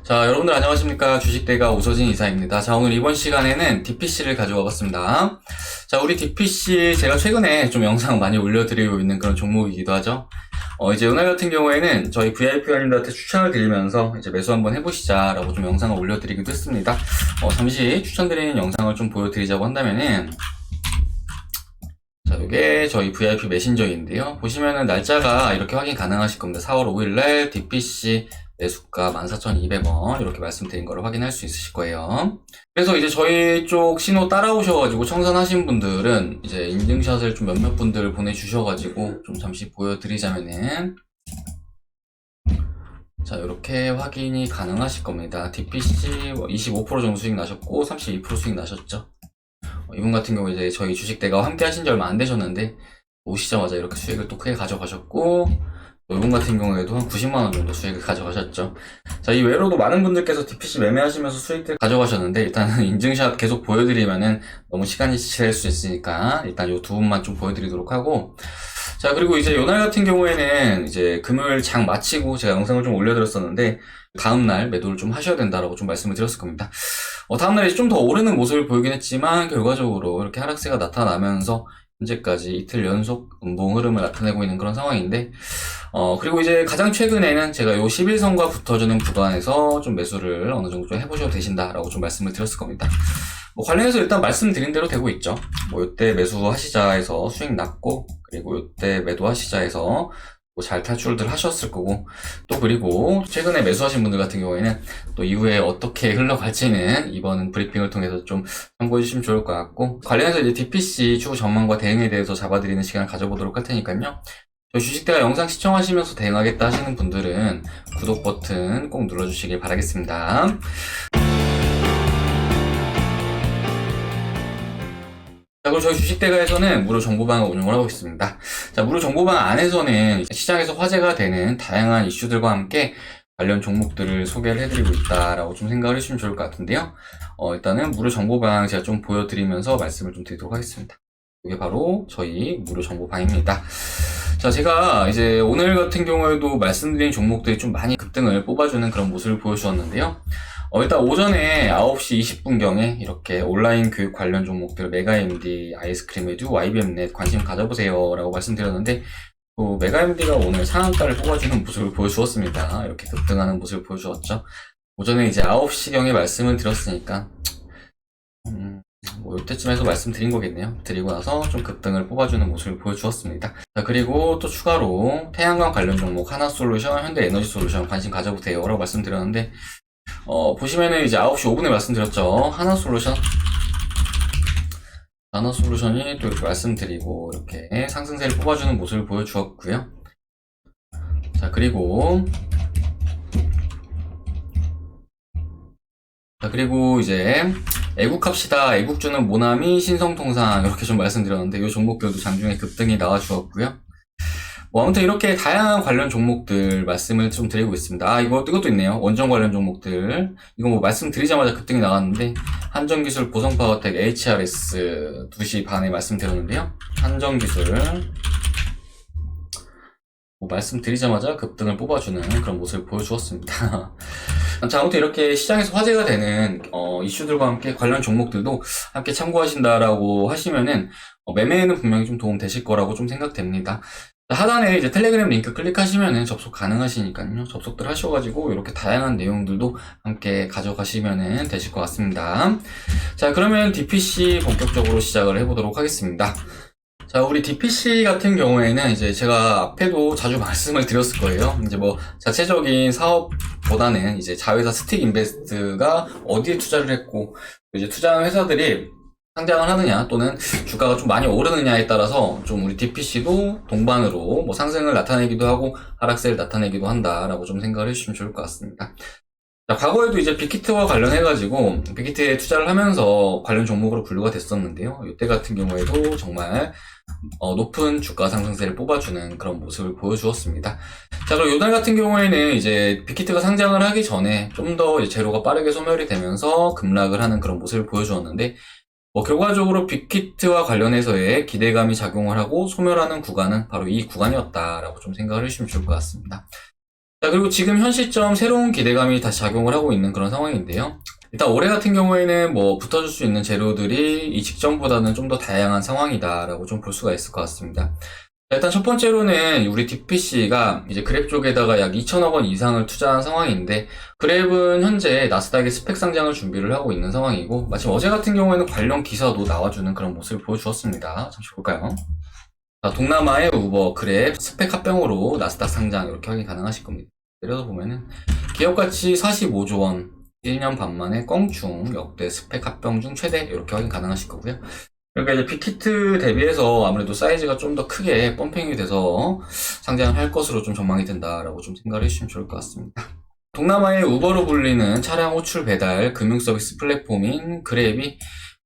자, 여러분들 안녕하십니까. 주식대가 오서진 이사입니다. 자, 오늘 이번 시간에는 DPC를 가져와 봤습니다. 자, 우리 DPC 제가 최근에 좀 영상 많이 올려드리고 있는 그런 종목이기도 하죠. 이제 오늘 같은 경우에는 저희 VIP원님들한테 추천을 드리면서 이제 매수 한번 해보시자라고 좀 영상을 올려드리기도 했습니다. 잠시 추천드리는 영상을 좀 보여드리자고 한다면은, 자, 이게 저희 VIP 메신저인데요. 보시면은 날짜가 이렇게 확인 가능하실 겁니다. 4월 5일날 DPC 매수가 14,200원 이렇게 말씀드린 거를 확인할 수 있으실 거예요. 그래서 이제 저희 쪽 신호 따라오셔가지고 청산하신 분들은 이제 인증샷을 좀 몇몇 분들 보내주셔가지고 좀 잠시 보여드리자면은, 자, 이렇게 확인이 가능하실 겁니다. DPC 25% 정도 수익 나셨고 32% 수익 나셨죠. 이분 같은 경우 이제 저희 주식대가 함께 하신 지 얼마 안 되셨는데 오시자마자 이렇게 수익을 또 크게 가져가셨고, 이분 같은 경우에도 한 90만원 정도 수익을 가져가셨죠. 자, 이 외로도 많은 분들께서 DPC 매매하시면서 수익들 가져가셨는데, 일단은 인증샷 계속 보여드리면은 너무 시간이 지체될 수 있으니까 일단 요 두 분만 좀 보여드리도록 하고, 자, 그리고 이제 요날 같은 경우에는 이제 금요일 장 마치고 제가 영상을 좀 올려드렸었는데, 다음날 매도를 좀 하셔야 된다라고 좀 말씀을 드렸을 겁니다. 다음날에 좀 더 오르는 모습을 보이긴 했지만, 결과적으로 이렇게 하락세가 나타나면서 현재까지 이틀 연속 음봉 흐름을 나타내고 있는 그런 상황인데, 그리고 이제 가장 최근에는 제가 요 11선과 붙어주는 구간에서 좀 매수를 어느 정도 좀 해보셔도 되신다라고 좀 말씀을 드렸을 겁니다. 관련해서 일단 말씀드린 대로 되고 있죠. 요때 매수하시자 해서 수익 났고, 그리고 요때 매도하시자 해서 잘 탈출들 하셨을 거고, 또 그리고 최근에 매수하신 분들 같은 경우에는 또 이후에 어떻게 흘러갈지는 이번 브리핑을 통해서 좀 참고해 주시면 좋을 것 같고, 관련해서 이제 DPC 추후 전망과 대응에 대해서 잡아드리는 시간을 가져보도록 할 테니까요. 저희 주식대가 영상 시청하시면서 대응하겠다 하시는 분들은 구독 버튼 꼭 눌러주시길 바라겠습니다. 자, 그리고 저희 주식대가에서는 무료 정보방을 운영을 하고 있습니다. 자, 무료 정보방 안에서는 시장에서 화제가 되는 다양한 이슈들과 함께 관련 종목들을 소개를 해드리고 있다라고 좀 생각을 해주시면 좋을 것 같은데요. 일단은 무료 정보방 제가 좀 보여드리면서 말씀을 좀 드리도록 하겠습니다. 이게 바로 저희 무료 정보방입니다. 자, 제가 이제 오늘 같은 경우에도 말씀드린 종목들이 좀 많이 급등을 뽑아주는 그런 모습을 보여주었는데요. 일단 오전에 9시 20분경에 이렇게 온라인 교육 관련 종목들 메가MD, 아이스크림에듀, YBM넷 관심 가져보세요 라고 말씀드렸는데, 또 메가MD가 오늘 상한가를 뽑아주는 모습을 보여주었습니다. 이렇게 급등하는 모습을 보여주었죠. 오전에 이제 9시경에 말씀을 드렸으니까 이때쯤에서 말씀드린 거겠네요. 드리고 나서 좀 급등을 뽑아주는 모습을 보여주었습니다. 자, 그리고 또 추가로 태양광 관련 종목 하나솔루션, 현대에너지솔루션 관심 가져보세요 라고 말씀드렸는데, 보시면은 이제 9시 5분에 말씀드렸죠. 하나솔루션이 또 이렇게 말씀드리고 이렇게 상승세를 뽑아주는 모습을 보여주었고요. 자, 그리고 이제 애국합시다, 애국주는 모나미, 신성통상 이렇게 좀 말씀드렸는데, 이 종목들도 장중에 급등이 나와주었고요. 아무튼 이렇게 다양한 관련 종목들 말씀을 좀 드리고 있습니다. 이것도 있네요. 원전 관련 종목들. 이거 말씀드리자마자 급등이 나갔는데, 한전기술, 보성파워텍, HRS 2시 반에 말씀드렸는데요. 한전기술. 말씀드리자마자 급등을 뽑아주는 그런 모습을 보여주었습니다. 자, 아무튼 이렇게 시장에서 화제가 되는 이슈들과 함께 관련 종목들도 함께 참고하신다라고 하시면은 매매에는 분명히 좀 도움 되실 거라고 좀 생각됩니다. 하단에 이제 텔레그램 링크 클릭하시면은 접속 가능하시니까요. 접속들 하셔가지고 이렇게 다양한 내용들도 함께 가져가시면은 되실 것 같습니다. 자, 그러면 DPC 본격적으로 시작을 해보도록 하겠습니다. 자, 우리 DPC 같은 경우에는 이제 제가 앞에도 자주 말씀을 드렸을 거예요. 이제 자체적인 사업보다는 이제 자회사 스틱 인베스트가 어디에 투자를 했고, 이제 투자한 회사들이 상장을 하느냐 또는 주가가 좀 많이 오르느냐에 따라서 좀 우리 DPC도 동반으로 상승을 나타내기도 하고 하락세를 나타내기도 한다라고 좀 생각을 해주시면 좋을 것 같습니다. 자, 과거에도 이제 빅히트와 관련해가지고 빅히트에 투자를 하면서 관련 종목으로 분류가 됐었는데요. 이때 같은 경우에도 정말 높은 주가 상승세를 뽑아주는 그런 모습을 보여주었습니다. 자, 그럼 요날 같은 경우에는 이제 빅히트가 상장을 하기 전에 좀 더 재료가 빠르게 소멸이 되면서 급락을 하는 그런 모습을 보여주었는데, 결과적으로 빅히트와 관련해서의 기대감이 작용을 하고 소멸하는 구간은 바로 이 구간이었다라고 좀 생각을 해주시면 좋을 것 같습니다. 자, 그리고 지금 현 시점 새로운 기대감이 다시 작용을 하고 있는 그런 상황인데요. 일단 올해 같은 경우에는 뭐 붙어줄 수 있는 재료들이 이 직전보다는 좀 더 다양한 상황이다라고 좀 볼 수가 있을 것 같습니다. 자, 일단 첫 번째로는 우리 DPC가 이제 그랩 쪽에다가 약 2천억 원 이상을 투자한 상황인데, 그랩은 현재 나스닥에 스펙 상장을 준비를 하고 있는 상황이고, 마침 어제 같은 경우에는 관련 기사도 나와주는 그런 모습을 보여주었습니다. 잠시 볼까요? 자, 동남아의 우버, 그랩, 스펙 합병으로 나스닥 상장 이렇게 확인 가능하실 겁니다. 내려서 보면은 기업 가치 45조 원, 1년 반 만에 껑충 역대 스펙 합병 중 최대 이렇게 확인 가능하실 거고요. 그러니까 이제 빅히트 대비해서 아무래도 사이즈가 좀 더 크게 펌핑이 돼서 상장을 할 것으로 좀 전망이 된다라고 좀 생각을 해주시면 좋을 것 같습니다. 동남아의 우버로 불리는 차량 호출 배달 금융 서비스 플랫폼인 그랩이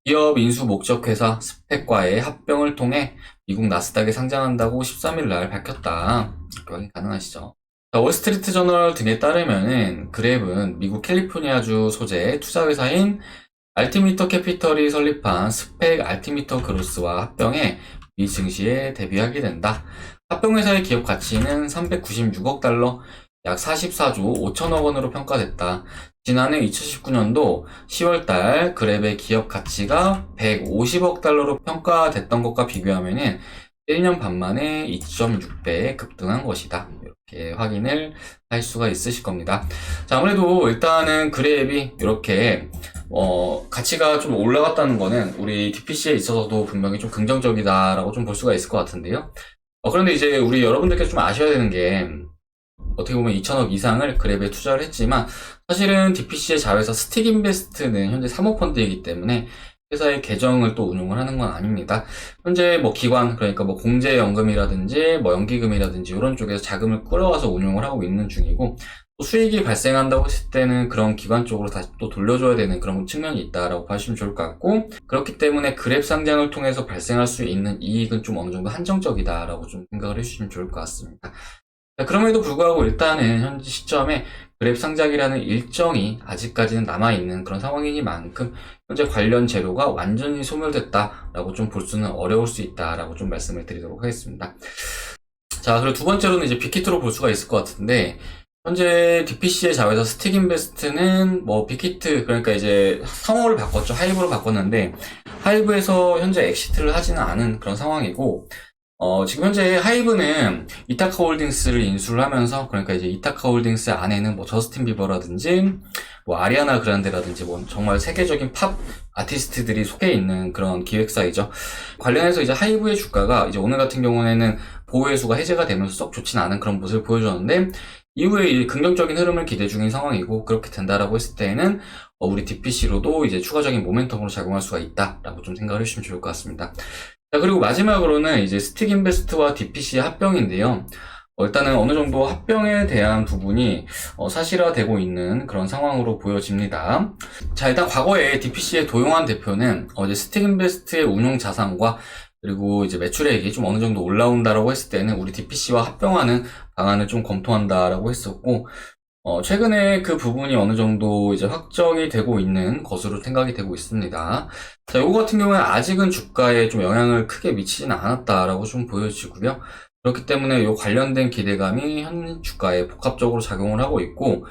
기업 인수 목적 회사 스펙과의 합병을 통해 미국 나스닥에 상장한다고 13일 날 밝혔다. 이렇게 확인 가능하시죠. 월스트리트 저널 등에 따르면은 그랩은 미국 캘리포니아주 소재 투자회사인 알티미터 캐피털이 설립한 스펙 알티미터 그로스와 합병해 미 증시에 데뷔하게 된다. 합병회사의 기업 가치는 396억 달러, 약 44조 5천억 원으로 평가됐다. 지난해 2019년도 10월달 그랩의 기업 가치가 150억 달러로 평가됐던 것과 비교하면은 1년 반 만에 2.6배 급등한 것이다. 이렇게 확인을 할 수가 있으실 겁니다. 자, 아무래도 일단은 그랩이 이렇게 가치가 좀 올라갔다는 거는 우리 DPC에 있어서도 분명히 좀 긍정적이다라고 좀 볼 수가 있을 것 같은데요. 그런데 이제 우리 여러분들께서 좀 아셔야 되는 게, 어떻게 보면 2천억 이상을 그랩에 투자를 했지만 사실은 DPC의 자회사 스틱인베스트는 현재 사모펀드이기 때문에 회사의 계정을 또 운용을 하는 건 아닙니다. 현재 뭐 기관, 그러니까 뭐 공제연금이라든지 뭐 연기금이라든지 이런 쪽에서 자금을 끌어와서 운용을 하고 있는 중이고, 또 수익이 발생한다고 했을 때는 그런 기관 쪽으로 다시 또 돌려줘야 되는 그런 측면이 있다라고 봐주시면 좋을 것 같고, 그렇기 때문에 그랩 상장을 통해서 발생할 수 있는 이익은 좀 어느 정도 한정적이다라고 좀 생각을 해주시면 좋을 것 같습니다. 자, 그럼에도 불구하고 일단은 현재 시점에 그랩 상장이라는 일정이 아직까지는 남아있는 그런 상황이니만큼 현재 관련 재료가 완전히 소멸됐다라고 좀 볼 수는 어려울 수 있다라고 좀 말씀을 드리도록 하겠습니다. 자, 그리고 두 번째로는 이제 빅히트로 볼 수가 있을 것 같은데, 현재 DPC의 자회사 스틱인베스트는 뭐 빅히트, 그러니까 이제 성호를 바꿨죠. 하이브로 바꿨는데 하이브에서 현재 엑시트를 하지는 않은 그런 상황이고, 지금 현재 하이브는 이타카 홀딩스를 인수를 하면서, 그러니까 이제 이타카 홀딩스 안에는 뭐 저스틴 비버라든지 뭐 아리아나 그란데라든지 뭐 정말 세계적인 팝 아티스트들이 속해 있는 그런 기획사이죠. 관련해서 이제 하이브의 주가가 이제 오늘 같은 경우에는 보호해수가 해제가 되면서 썩 좋진 않은 그런 모습을 보여줬는데, 이후에 이 긍정적인 흐름을 기대 중인 상황이고, 그렇게 된다라고 했을 때에는 우리 DPC로도 이제 추가적인 모멘텀으로 작용할 수가 있다라고 좀 생각을 해주시면 좋을 것 같습니다. 자, 그리고 마지막으로는 이제 스틱인베스트와 DPC의 합병인데요. 일단은 어느 정도 합병에 대한 부분이 사실화되고 있는 그런 상황으로 보여집니다. 자, 일단 과거에 DPC의 도용환 대표는 이제 스틱인베스트의 운용 자산과 그리고 이제 매출액이 좀 어느 정도 올라온다라고 했을 때는 우리 DPC와 합병하는 방안을 좀 검토한다라고 했었고, 최근에 그 부분이 어느 정도 이제 확정이 되고 있는 것으로 생각이 되고 있습니다. 자, 요거 같은 경우에 아직은 주가에 좀 영향을 크게 미치지는 않았다라고 좀 보여지고요. 그렇기 때문에 요 관련된 기대감이 현 주가에 복합적으로 작용을 하고 있고,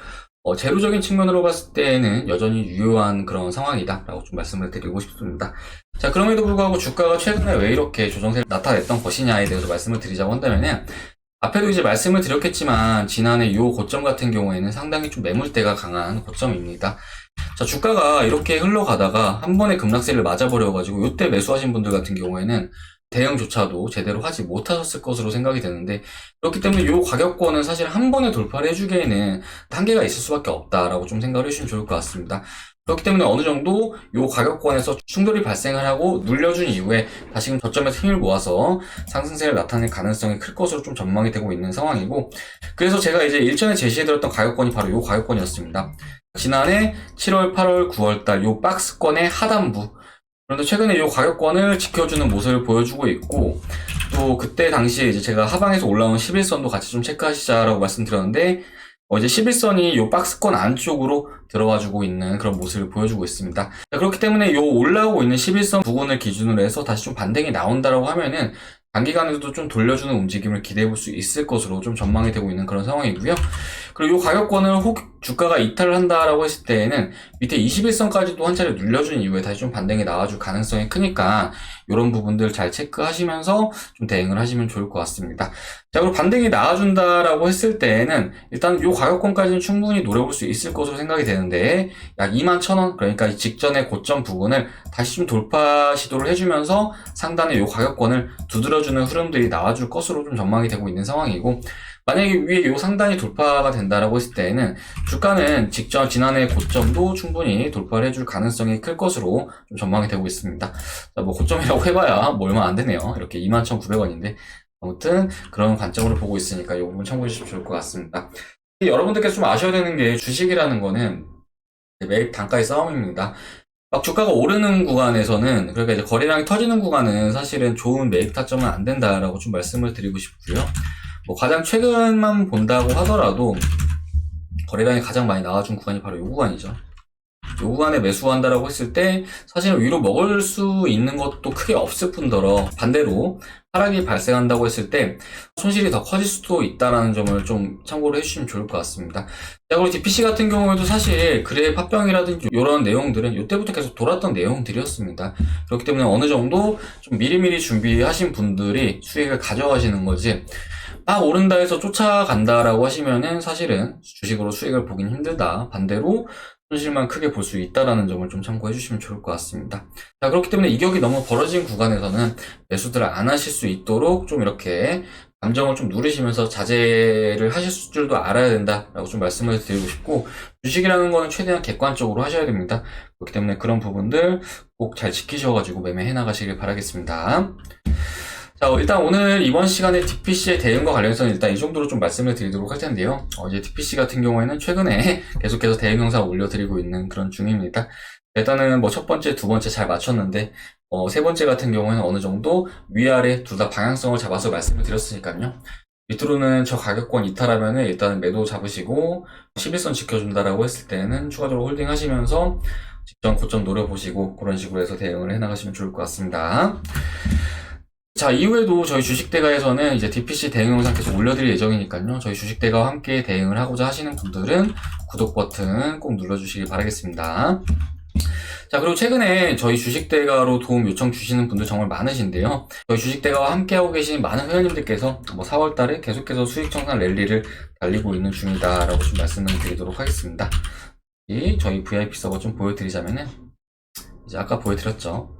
재료적인 측면으로 봤을 때에는 여전히 유효한 그런 상황이다라고 좀 말씀을 드리고 싶습니다. 자, 그럼에도 불구하고 주가가 최근에 왜 이렇게 조정세를 나타냈던 것이냐에 대해서 말씀을 드리자고 한다면은, 앞에도 이제 말씀을 드렸겠지만 지난해 요 고점 같은 경우에는 상당히 좀 매물대가 강한 고점입니다. 자, 주가가 이렇게 흘러가다가 한 번에 급락세를 맞아버려가지고 요때 매수하신 분들 같은 경우에는 대응조차도 제대로 하지 못하셨을 것으로 생각이 되는데, 그렇기 때문에 요 가격권은 사실 한 번에 돌파를 해주기에는 한계가 있을 수밖에 없다라고 좀 생각을 해주시면 좋을 것 같습니다. 그렇기 때문에 어느 정도 요 가격권에서 충돌이 발생을 하고 눌려준 이후에 다시금 저점에서 힘을 모아서 상승세를 나타낼 가능성이 클 것으로 좀 전망이 되고 있는 상황이고, 그래서 제가 이제 일전에 제시해드렸던 가격권이 바로 요 가격권이었습니다. 지난해 7월, 8월, 9월달 요 박스권의 하단부, 그런데 최근에 이 가격권을 지켜주는 모습을 보여주고 있고, 또 그때 당시에 이제 제가 하방에서 올라온 11선도 같이 좀 체크하시자라고 말씀드렸는데, 이제 11선이 이 박스권 안쪽으로 들어와주고 있는 그런 모습을 보여주고 있습니다. 자, 그렇기 때문에 이 올라오고 있는 11선 부근을 기준으로 해서 다시 좀 반등이 나온다라고 하면은 단기간에도 좀 돌려주는 움직임을 기대해 볼 수 있을 것으로 좀 전망이 되고 있는 그런 상황이고요. 그리고 이 가격권을 혹 주가가 이탈을 한다라고 했을 때에는 밑에 21선까지도 한 차례 눌려준 이후에 다시 좀 반등이 나와줄 가능성이 크니까 이런 부분들 잘 체크하시면서 좀 대응을 하시면 좋을 것 같습니다. 자, 그리고 반등이 나와준다라고 했을 때에는 일단 이 가격권까지는 충분히 노려볼 수 있을 것으로 생각이 되는데 약 21,000원, 그러니까 이 직전의 고점 부분을 다시 좀 돌파 시도를 해주면서 상단의 이 가격권을 두드려주는 흐름들이 나와줄 것으로 좀 전망이 되고 있는 상황이고, 만약에 위에 요 상단이 돌파가 된다라고 했을 때에는 주가는 지난해 고점도 충분히 돌파를 해줄 가능성이 클 것으로 좀 전망이 되고 있습니다. 자, 뭐 고점이라고 해봐야 뭐 얼마 안 되네요. 이렇게 21,900원인데 아무튼 그런 관점으로 보고 있으니까 이 부분 참고해 주시면 좋을 것 같습니다. 여러분들께서 좀 아셔야 되는 게 주식이라는 거는 매입 단가의 싸움입니다. 막 주가가 오르는 구간에서는, 그러니까 이제 거래량이 터지는 구간은 사실은 좋은 매입 타점은 안 된다라고 좀 말씀을 드리고 싶고요. 뭐 가장 최근만 본다고 하더라도 거래량이 가장 많이 나와준 구간이 바로 이 구간이죠. 이 구간에 매수한다라고 했을 때 사실은 위로 먹을 수 있는 것도 크게 없을 뿐더러 반대로 하락이 발생한다고 했을 때 손실이 더 커질 수도 있다는 점을 좀 참고로 해주시면 좋을 것 같습니다. 자, 그리고 DPC 같은 경우에도 사실 그래 팥병이라든지 이런 내용들은 이때부터 계속 돌았던 내용들이었습니다. 그렇기 때문에 어느 정도 좀 미리미리 준비하신 분들이 수익을 가져가시는 거지, 막 오른다 해서 쫓아간다라고 하시면은 사실은 주식으로 수익을 보긴 힘들다, 반대로 손실만 크게 볼 수 있다라는 점을 좀 참고해 주시면 좋을 것 같습니다. 자, 그렇기 때문에 이격이 너무 벌어진 구간에서는 매수들을 안 하실 수 있도록 좀 이렇게 감정을 좀 누르시면서 자제를 하실 줄도 알아야 된다라고 좀 말씀을 드리고 싶고, 주식이라는 거는 최대한 객관적으로 하셔야 됩니다. 그렇기 때문에 그런 부분들 꼭 잘 지키셔가지고 매매해 나가시길 바라겠습니다. 자, 일단 오늘 이번 시간에 DPC의 대응과 관련해서는 일단 이 정도로 좀 말씀을 드리도록 할 텐데요. 이제 DPC 같은 경우에는 최근에 계속해서 대응 영상 올려드리고 있는 그런 중입니다. 일단은 뭐 첫 번째, 두 번째 잘 맞췄는데, 세 번째 같은 경우에는 어느 정도 위아래 둘 다 방향성을 잡아서 말씀을 드렸으니까요. 밑으로는 저 가격권 이탈하면은 일단은 매도 잡으시고, 11선 지켜준다라고 했을 때는 추가적으로 홀딩 하시면서 직전 고점 노려보시고 그런 식으로 해서 대응을 해나가시면 좋을 것 같습니다. 자, 이후에도 저희 주식대가에서는 이제 DPC 대응 영상 계속 올려드릴 예정이니까요. 저희 주식대가와 함께 대응을 하고자 하시는 분들은 구독 버튼 꼭 눌러주시기 바라겠습니다. 자, 그리고 최근에 저희 주식대가로 도움 요청 주시는 분들 정말 많으신데요. 저희 주식대가와 함께하고 계신 많은 회원님들께서 뭐 4월달에 계속해서 수익 청산 랠리를 달리고 있는 중이다라고 좀 말씀을 드리도록 하겠습니다. 저희 VIP 서버 좀 보여드리자면은, 이제 아까 보여드렸죠.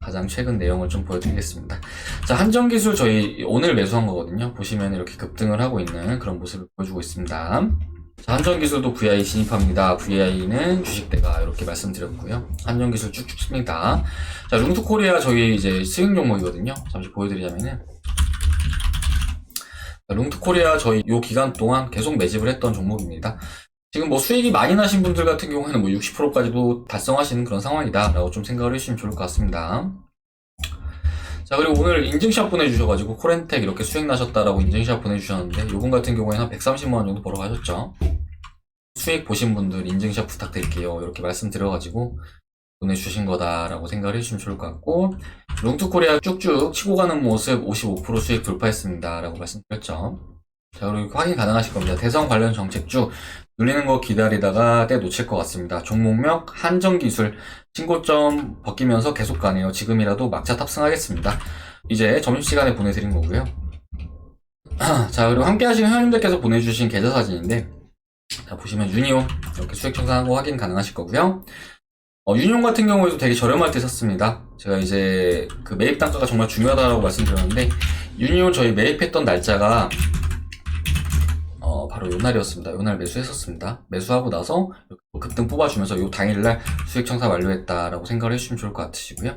가장 최근 내용을 좀 보여드리겠습니다. 자, 한정기술 저희 오늘 매수한 거거든요. 보시면 이렇게 급등을 하고 있는 그런 모습을 보여주고 있습니다. 자, 한정기술도 VI 진입합니다. VI는 주식대가 이렇게 말씀드렸고요. 한정기술 쭉쭉 씁니다. 자, 룽투코리아 저희 이제 수익 종목이거든요. 잠시 보여드리자면은, 룽투코리아 저희 요 기간 동안 계속 매집을 했던 종목입니다. 지금 뭐 수익이 많이 나신 분들 같은 경우에는 뭐 60%까지도 달성하시는 그런 상황이다 라고 좀 생각을 해주시면 좋을 것 같습니다. 자, 그리고 오늘 인증샷 보내주셔가지고 코렌텍 이렇게 수익 나셨다라고 인증샷 보내주셨는데, 요분 같은 경우에는 한 130만원 정도 벌어가셨죠. 수익 보신 분들 인증샷 부탁드릴게요 이렇게 말씀드려가지고 보내주신 거다라고 생각을 해주시면 좋을 것 같고, 룽투코리아 쭉쭉 치고 가는 모습 55% 수익 돌파했습니다 라고 말씀드렸죠. 자, 그리고 확인 가능하실 겁니다. 대선 관련 정책주 눌리는 거 기다리다가 때 놓칠 것 같습니다. 종목명 한정기술 신고점 벗기면서 계속 가네요. 지금이라도 막차 탑승하겠습니다. 이제 점심시간에 보내드린 거고요. 자, 그리고 함께 하시는 회원님들께서 보내주신 계좌 사진인데, 자, 보시면 유니온 이렇게 수익 청산하고 확인 가능하실 거고요. 유니온 같은 경우에도 되게 저렴할 때 샀습니다. 제가 이제 그 매입 단가가 정말 중요하다고 말씀드렸는데, 유니온 저희 매입했던 날짜가 바로 요 날이었습니다. 요 날 매수했었습니다. 매수하고 나서 급등 뽑아주면서 요 당일날 수익 청산 완료했다라고 생각을 해주시면 좋을 것 같으시고요.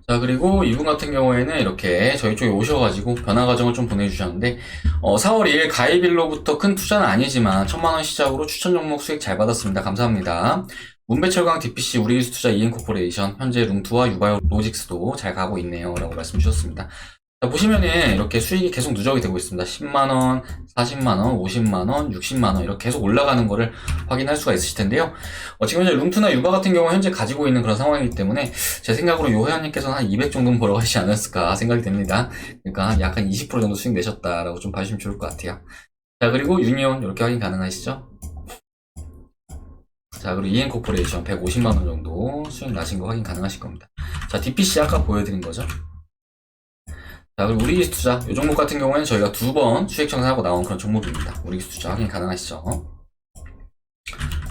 자, 그리고 이분 같은 경우에는 이렇게 저희 쪽에 오셔가지고 변화 과정을 좀 보내주셨는데, 4월 2일 가입일로부터 큰 투자는 아니지만 1000만원 시작으로 추천 종목 수익 잘 받았습니다. 감사합니다. 문배철강 DPC 우리기술 투자 이엔코퍼레이션 현재 룽투와 유바이오 로직스도 잘 가고 있네요 라고 말씀 주셨습니다. 자, 보시면은 이렇게 수익이 계속 누적이 되고 있습니다. 10만원, 40만원, 50만원, 60만원 이렇게 계속 올라가는 거를 확인할 수가 있으실 텐데요. 지금 현재 룽투나 유바 같은 경우 현재 가지고 있는 그런 상황이기 때문에 제 생각으로 요 회원님께서는 한 200 정도는 벌어가시지 않았을까 생각이 됩니다. 그러니까 약 한 20% 정도 수익 내셨다라고 좀 봐주시면 좋을 것 같아요. 자, 그리고 유니온 이렇게 확인 가능하시죠? 자, 그리고 EN코퍼레이션 150만원 정도 수익 나신 거 확인 가능하실 겁니다. 자, DPC 아까 보여드린 거죠. 자, 그리고 우리기술 투자. 이 종목 같은 경우에는 저희가 2번 수익 청산하고 나온 그런 종목입니다. 우리기술 투자 확인 가능하시죠?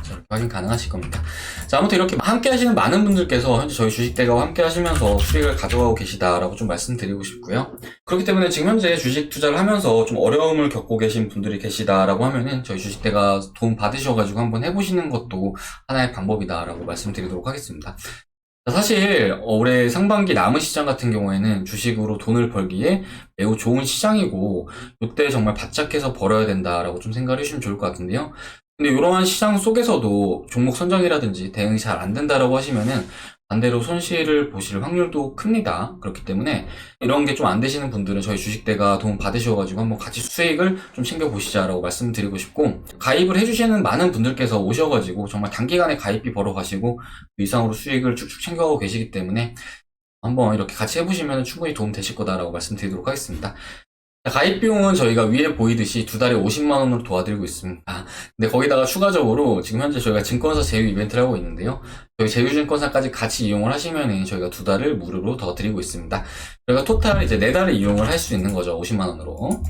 자, 이렇게 확인 가능하실 겁니다. 자, 아무튼 이렇게 함께 하시는 많은 분들께서 현재 저희 주식대가와 함께 하시면서 수익을 가져가고 계시다라고 좀 말씀드리고 싶고요. 그렇기 때문에 지금 현재 주식 투자를 하면서 좀 어려움을 겪고 계신 분들이 계시다라고 하면은 저희 주식대가 도움 받으셔가지고 한번 해보시는 것도 하나의 방법이다라고 말씀드리도록 하겠습니다. 사실 올해 상반기 남은 시장 같은 경우에는 주식으로 돈을 벌기에 매우 좋은 시장이고 이때 정말 바짝해서 벌어야 된다라고 좀 생각을 해주시면 좋을 것 같은데요. 근데 이러한 시장 속에서도 종목 선정이라든지 대응이 잘 안 된다라고 하시면은 반대로 손실을 보실 확률도 큽니다. 그렇기 때문에 이런 게 좀 안 되시는 분들은 저희 주식대가 도움 받으셔가지고 한번 같이 수익을 좀 챙겨보시자라고 말씀드리고 싶고, 가입을 해주시는 많은 분들께서 오셔가지고 정말 단기간에 가입비 벌어가시고 그 이상으로 수익을 쭉쭉 챙겨가고 계시기 때문에 한번 이렇게 같이 해보시면 충분히 도움 되실 거다라고 말씀드리도록 하겠습니다. 가입 비용은 저희가 위에 보이듯이 두 달에 50만원으로 도와드리고 있습니다. 근데 거기다가 추가적으로 지금 현재 저희가 증권사 제휴 이벤트를 하고 있는데요. 저희 제휴증권사까지 같이 이용을 하시면은 저희가 두 달을 무료로 더 드리고 있습니다. 저희가 토탈 이제 4달을 이용을 할 수 있는 거죠. 50만원으로.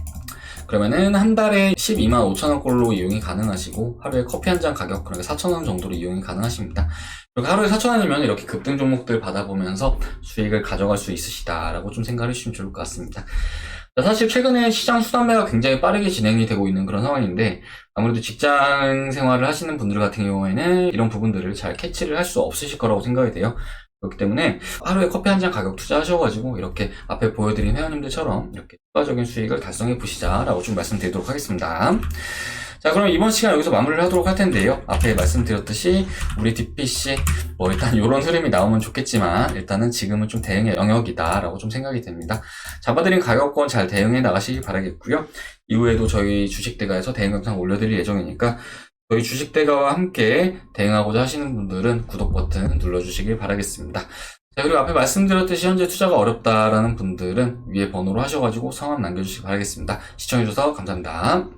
그러면은 한 달에 12만 5천원 꼴로 이용이 가능하시고, 하루에 커피 한 잔 가격, 그러니까 4천원 정도로 이용이 가능하십니다. 그리고 하루에 4천원이면 이렇게 급등 종목들 받아보면서 수익을 가져갈 수 있으시다라고 좀 생각을 해주시면 좋을 것 같습니다. 사실 최근에 시장 수단매가 굉장히 빠르게 진행이 되고 있는 그런 상황인데, 아무래도 직장 생활을 하시는 분들 같은 경우에는 이런 부분들을 잘 캐치를 할 수 없으실 거라고 생각이 돼요. 그렇기 때문에 하루에 커피 한 잔 가격 투자하셔가지고 이렇게 앞에 보여드린 회원님들처럼 이렇게 추가적인 수익을 달성해 보시자라고 좀 말씀드리도록 하겠습니다. 자, 그럼 이번 시간 여기서 마무리를 하도록 할 텐데요. 앞에 말씀드렸듯이 우리 DPC 일단 이런 흐름이 나오면 좋겠지만 일단은 지금은 좀 대응의 영역이다 라고 좀 생각이 됩니다. 잡아드린 가격권 잘 대응해 나가시길 바라겠고요. 이후에도 저희 주식대가에서 대응 영상 올려드릴 예정이니까 저희 주식대가와 함께 대응하고자 하시는 분들은 구독 버튼 눌러주시길 바라겠습니다. 자, 그리고 앞에 말씀드렸듯이 현재 투자가 어렵다라는 분들은 위에 번호로 하셔가지고 성함 남겨주시기 바라겠습니다. 시청해주셔서 감사합니다.